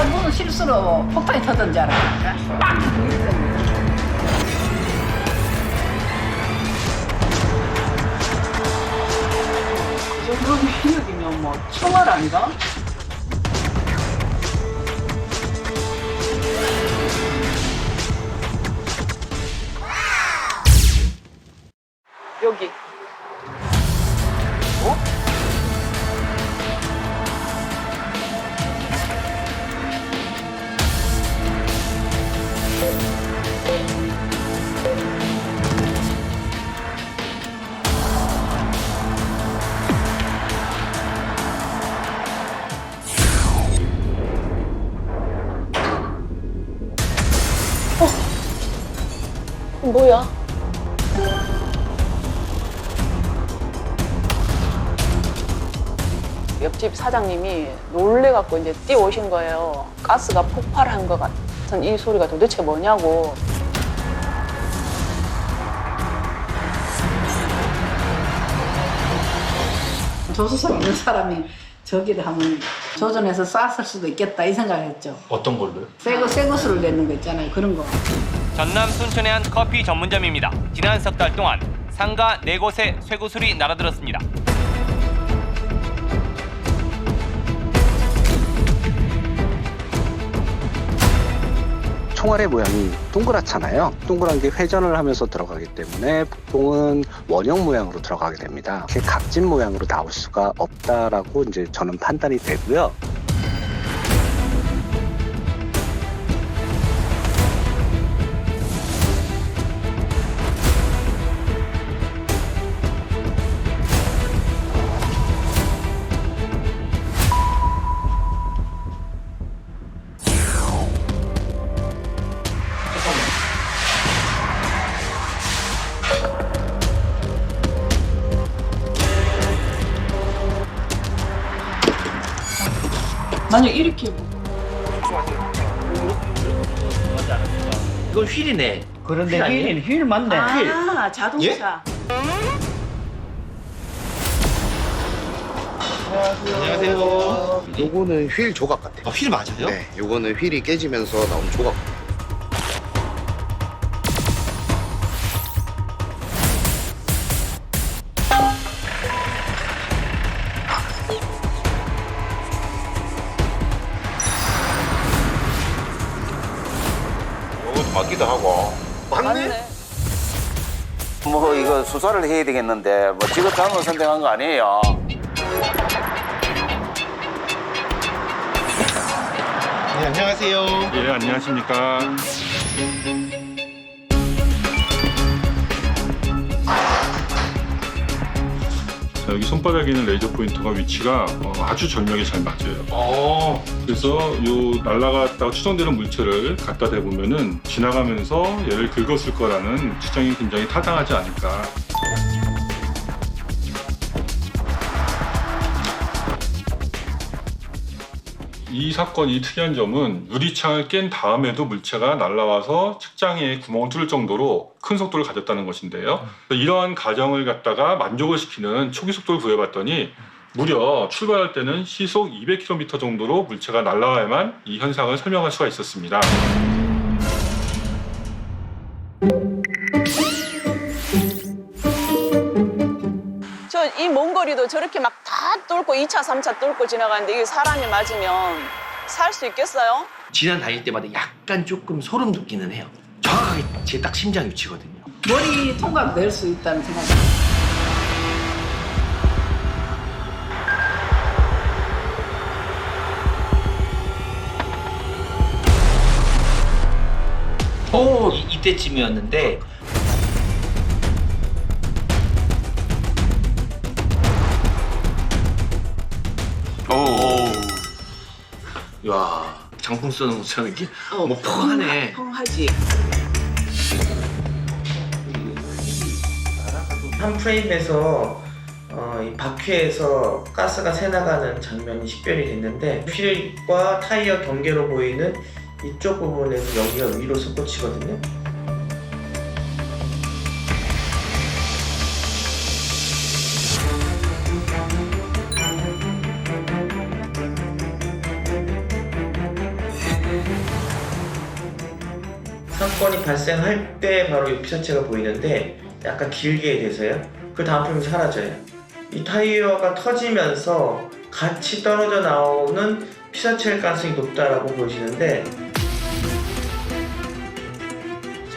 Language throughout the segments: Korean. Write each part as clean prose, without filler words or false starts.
내가 무슨 실수로 폭탄이 터졌는 줄 알았니까 빵! 이 정도 휘력이면 뭐 총알 아닌가? 여기. 어? 뭐야? 옆집 사장님이 놀래갖고 이제 뛰어오신 거예요. 가스가 폭발한 것 같은 이 소리가 도대체 뭐냐고. 조수석 있는 사람이 저기를 하면 조전해서 쐈을 수도 있겠다 이 생각을 했죠. 어떤 걸로요? 새 것으로 내는 거 있잖아요. 그런 거. 전남 순천의 한 커피 전문점입니다. 지난 석 달 동안 상가 4곳에 쇠구슬이 날아들었습니다. 총알의 모양이 동그랗잖아요. 동그란 게 회전을 하면서 들어가기 때문에 보통은 원형 모양으로 들어가게 됩니다. 이렇게 각진 모양으로 나올 수가 없다라고 이제 저는 판단이 되고요. 만약 이렇게 이건 휠이네. 그런데 휠 아니에요? 휠 맞네. 아 자동차. 안녕하세요. 요거는 휠 조각 같아요. 휠 맞아요? 네, 요거는 휠이 깨지면서 나온 조각. 요것도 맞기도 하고. 맞네. 뭐 이거 수사를 해야 되겠는데 뭐 직업 잘못 선택한 거 아니에요? 네, 안녕하세요. 예, 안녕하십니까. 자, 여기 손바닥에 있는 레이저 포인터가 위치가 아주 절묘하게 잘 맞아요. 그래서 요 날아갔다가 추정되는 물체를 갖다 대보면은 지나가면서 얘를 긁었을 거라는 추정이 굉장히 타당하지 않을까. 이 사건이 특이한 점은 유리창을 깬 다음에도 물체가 날아와서 책장에 구멍을 뚫을 정도로 큰 속도를 가졌다는 것인데요. 이러한 가정을 갖다가 만족을 시키는 초기 속도를 구해봤더니 무려 출발할 때는 시속 200km 정도로 물체가 날아와야만 이 현상을 설명할 수가 있었습니다. 저 이 먼 거리도 저렇게 막 다 뚫고 2차, 3차 뚫고 지나가는데 이게 사람이 맞으면 살 수 있겠어요? 지난 다닐 때마다 약간 조금 소름 돋기는 해요. 정확하게 제 딱 심장 위치거든요. 머리 통과될 수 있다는 생각이. 이때쯤이었는데 야, 장풍 쏘는 것처럼 이렇게 뭐 펑하네. 펑하지. 한 프레임에서 이 바퀴에서 가스가 새나가는 장면이 식별이 됐는데 휠과 타이어 경계로 보이는 이쪽 부분에서 여기가 위로 솟구치거든요. 사건이 발생할 때 바로 이 피사체가 보이는데 약간 길게 돼서요. 그 다음 품이 사라져요. 이 타이어가 터지면서 같이 떨어져 나오는 피사체일 가능성이 높다라고 보시는데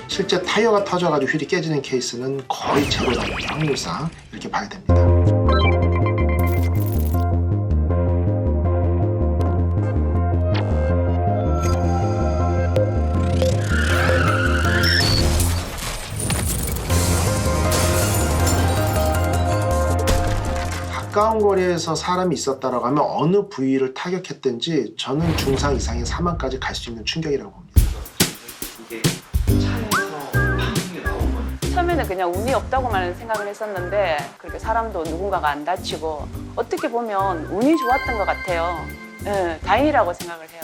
실제 타이어가 터져가지고 휠이 깨지는 케이스는 거의 제로다. 확률상 이렇게 봐야 됩니다. 가까운 거리에서 사람이 있었다라고 하면 어느 부위를 타격했든지 저는 중상 이상의 사망까지 갈 수 있는 충격이라고 봅니다. 이게 차에서 방송이 나온 거예요. 처음에는 그냥 운이 없다고만 생각을 했었는데 그렇게 사람도 누군가가 안 다치고 어떻게 보면 운이 좋았던 것 같아요. 예, 다행이라고 생각을 해요.